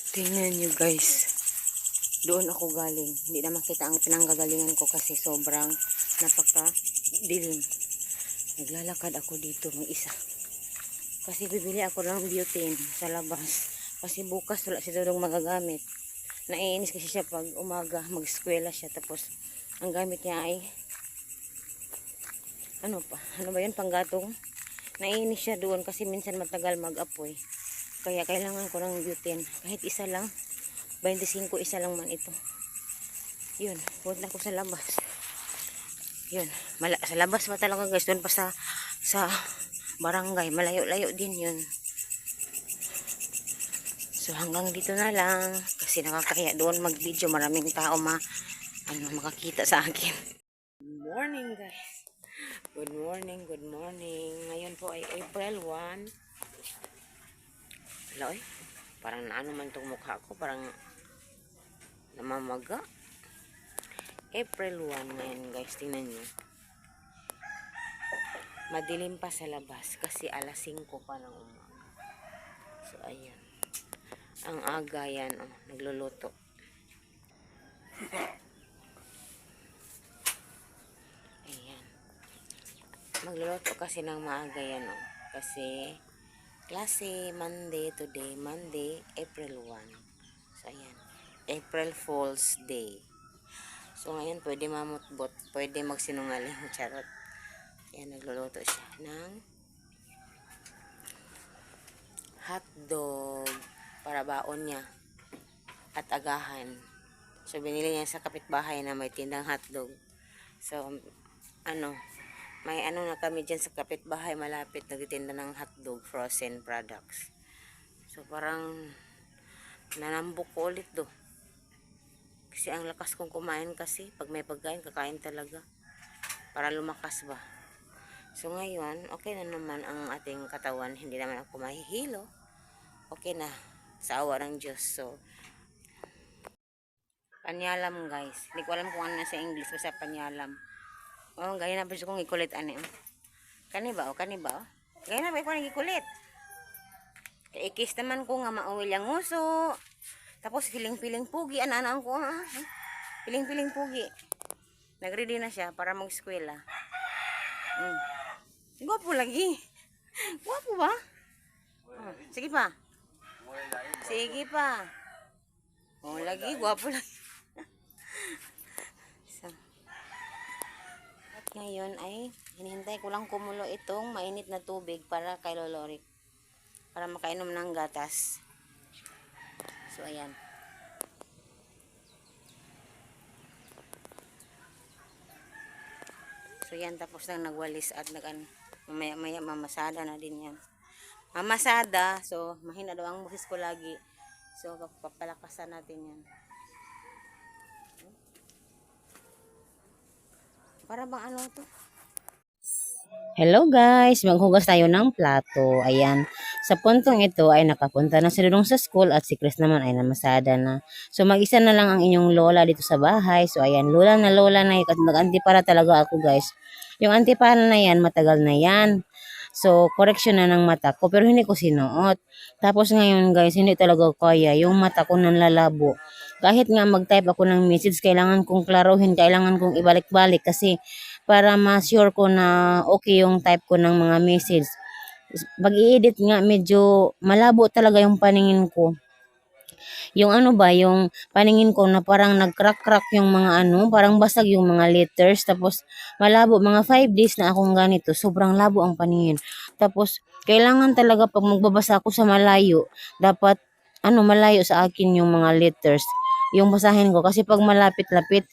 Tingnan nyo guys. Doon ako galing. Hindi na makita ang pinanggagalingan ko kasi sobrang napaka-dilim. Naglalakad ako dito mag-isa. Kasi bibili ako ng butane sa labas. Kasi bukas wala si Dodong magagamit. Naiinis kasi siya pag umaga mag-eskwela siya. Tapos ang gamit niya ay ano ba yun, panggatong. Naiinis siya doon kasi minsan matagal mag-apoy. Kaya kailangan ko ng butane. Kahit isa lang. 25 isa lang man ito. Yun. Punta ko sa labas. Yun. Sa labas pa talaga guys. Doon pa sa barangay. Malayo-layo din yun. So hanggang dito na lang. Kasi nakakaya doon mag-video. Maraming tao makakita sa akin. Good morning guys. Good morning. Good morning. Ngayon po ay April 1. Hello eh. Parang naano man itong mukha ko. Parang namamaga. April 1 ngayon guys. Tingnan nyo. Madilim pa sa labas. Kasi alas 5 pa ng umaga. So ayan. Ang aga yan. Oh, nagluluto. Ayan. Magluluto kasi ng maaga yan. Oh. Kasi klase Monday today. Monday, April 1. So ayan. April Fool's Day. So ngayon pwede mamutbot. Pwede magsinungaling. Charot. Ayan, nagluluto siya ng hotdog para baon niya at agahan. So binili niya sa kapitbahay na may tindang hotdog. So may na kami dyan sa kapitbahay malapit, nagtitinda ng hotdog, frozen products. So parang nanambok ko ulit do. Kasi ang lakas kong kumain kasi pag may pagkain kakain talaga para lumakas ba. So ngayon okay na naman ang ating katawan, hindi naman ako mahihilo. Okay na sa awa ng Diyos. So panyalam guys, hindi ko alam kung ano na sa English, basta panyalam. Oh, gaya na ba kong ikulit ani. Kani ba? Gaya na ba ko nang ikulit. Ikis naman ko nga mauwi ang nguso. Tapos piling-piling pugi ana ko ha. Piling-piling pugi. Nagready na siya para mag-eskwela. Gwapo lagi. Gwapo ba? Oh, sige pa. Sige pa. Oh, lagi gwapo lagi. So, at ngayon ay hinihintay ko lang kumulo itong mainit na tubig para kay Lolorik. Para makainom ng gatas. So, ayan. So, yan. Tapos nang nagwalis at maya-maya mamasada na din yan. Mamasada. So, mahina daw ang busis ko lagi. So, papalakasan natin yan. Para bang ano to? Hello guys, maghugas tayo ng plato. Ayan, sa puntong ito ay nakapunta na si Dudong sa school at si Chris naman ay namasada na. So mag-isa na lang ang inyong lola dito sa bahay. So ayan, lola na yun at nag-antipara talaga ako guys. Yung antipara na yan, matagal na yan. So correction na ng mata ko pero hindi ko sinuot. Tapos ngayon guys, hindi talaga kaya. Yung mata ko nanlalabo. Kahit nga mag-type ako ng message, kailangan kong klaruhin, kailangan kong ibalik-balik kasi para ma-sure ko na okay yung type ko ng mga message. Pag i-edit nga, medyo malabo talaga yung paningin ko. Yung yung paningin ko na parang nag-crack-crack yung mga parang basag yung mga letters. Tapos malabo, mga 5 days na akong ganito. Sobrang labo ang paningin. Tapos, kailangan talaga pag magbabasa ako sa malayo, dapat malayo sa akin yung mga letters. Yung basahin ko. Kasi pag malapit-lapit,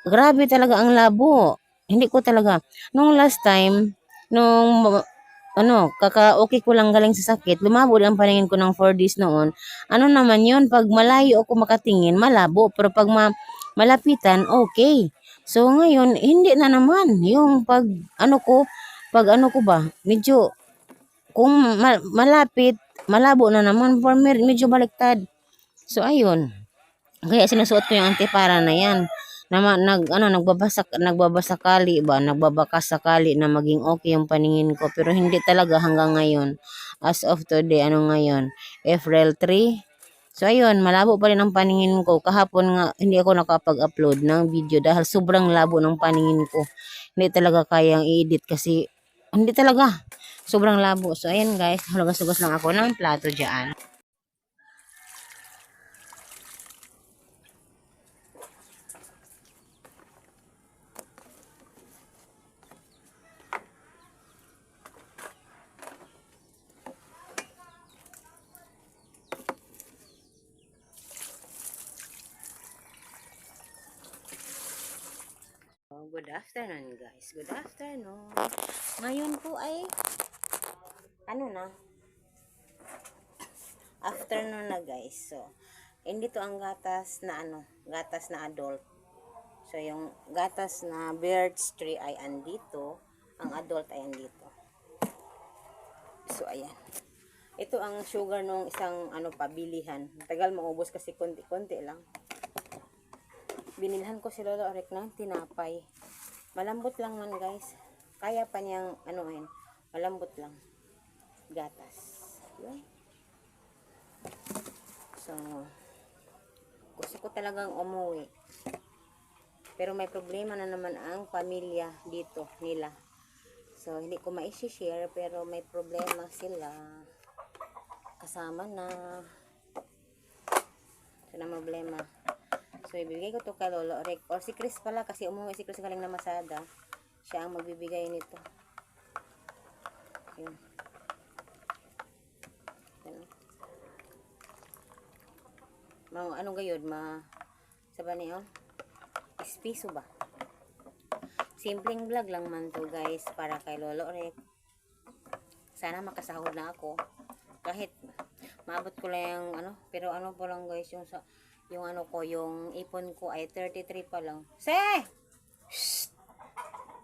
grabe talaga ang labo. Hindi ko talaga. Nung last time, kaka-okay ko lang galing sa sakit, lumabo ang paningin ko ng 4 days noon. Ano naman yun, pag malayo ako makatingin, malabo. Pero pag malapitan, okay. So, ngayon, hindi na naman. Yung pag ko ba, medyo, kung malapit, malabo na naman, medyo baliktad. So, ayun. Kaya sinusuot ko yung antipara na yan. Nagbabakas sakali na maging okay yung paningin ko, pero hindi talaga hanggang ngayon. As of today, ngayon? April 3. So ayun, malabo pa rin ang paningin ko. Kahapon nga hindi ako nakapag-upload ng video dahil sobrang labo ng paningin ko. Hindi talaga kayang i-edit kasi hindi talaga. Sobrang labo. So ayan guys, hugas-hugas lang ako ng plato dyan. Good afternoon guys. Good afternoon. Ngayon po ay ano na? Afternoon na guys. So, hindi to ang gatas na gatas na adult. So, yung gatas na Birds Tree ay andito. Ang adult ay andito. So, ayan. Ito ang sugar nung isang pabilihan. Tagal maubos kasi konti-konti lang. Binilhan ko si Lolo Orek ng tinapay. Malambot lang man guys. Kaya pa niyang malambot lang. Gatas. Yun. So, gusto ko talagang umuwi. Pero may problema na naman ang pamilya dito nila. So, hindi ko ma-share pero may problema sila. Kasama na. So, na problema. So, ibibigay ko to kay Lolo Orek. Or si Chris pala kasi umuwi si Chris galing na Masada. Siya ang magbibigay nito. Yun. Anong gayod? Saba niyo? Piso ba? Simpleng vlog lang man to guys para kay Lolo Orek. Sana makasahod na ako. Kahit maabot ko lang yung pero po lang guys yung yung ipon ko ay 33 pa lang. Shh!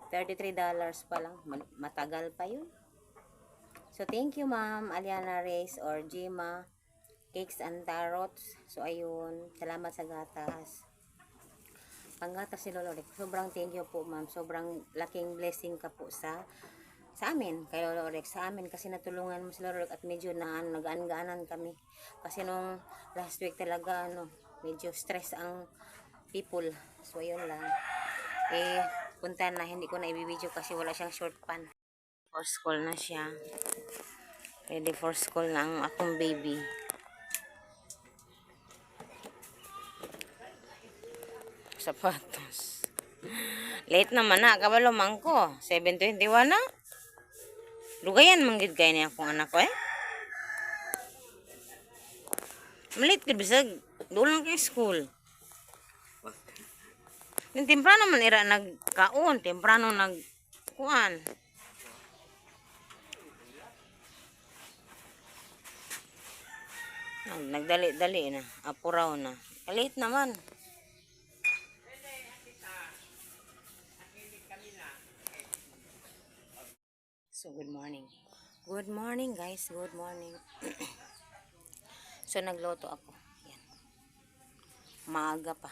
$33 pa lang. Matagal pa yun. So thank you Ma'am Aliana Reyes or Gima Cakes and Tarots. So ayun, salamat sa gatas. Panggatas si Lolo Orek. Sobrang thank you po ma'am. Sobrang laking blessing ka po sa amin, kay Lolo Orek. Sa amin kasi natulungan mo si Lolo Orek at medyo nagaan-gaanan kami. Kasi nung last week talaga medyo stress ang people. So ayun lang. Punta na, hindi ko na i-video kasi wala siyang short pan. For school na siya. Ready for school na ang akong baby. Sapatos. Late naman na. Kabalo man ko. 7:21 na. Lugayan manggid kayo niya akong anak ko Malit ka bisag. Doon lang kayo school. Yung temprano man ira nagkaon. Temprano nagkuan. Nagdali-dali na. Apuraw na. Late naman. So, good morning. Good morning, guys. Good morning. So, nagloto ako. Yan. Maaga pa.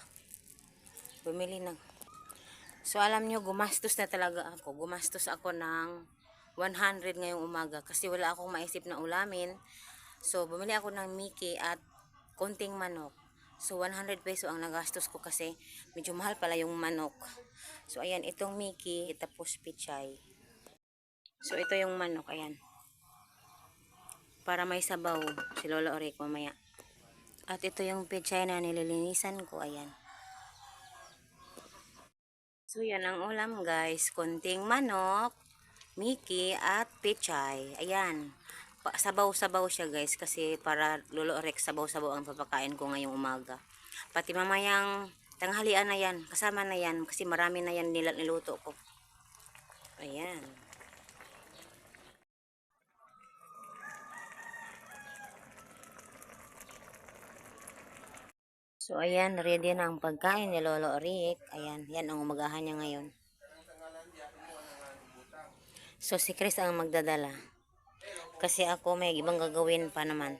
Bumili ng... So, alam nyo, gumastos na talaga ako. Gumastos ako ng 100 ngayong umaga kasi wala akong maisip na ulamin. So, bumili ako ng Mickey at konting manok. So, 100 peso ang nagastos ko kasi medyo mahal pala yung manok. So, ayan, itong Mickey, tapos pichay. So, ito yung manok, ayan. Para may sabaw, si Lolo Orek mamaya. At ito yung pechay na nililinisan ko, ayan. So, yan ang ulam, guys. Konting manok, Mickey, at pechay. Ayan. Sabaw-sabaw siya, guys. Kasi para Lolo Orek, sabaw-sabaw ang papakain ko ngayong umaga. Pati mamayang tanghalian na yan. Kasama na yan. Kasi marami na yan niluto ko. Ayan. So, ayan, ready na ang pagkain ni Lolo Orek. Ayan, yan ang umagahan niya ngayon. So, si Chris ang magdadala. Kasi ako may ibang gagawin pa naman.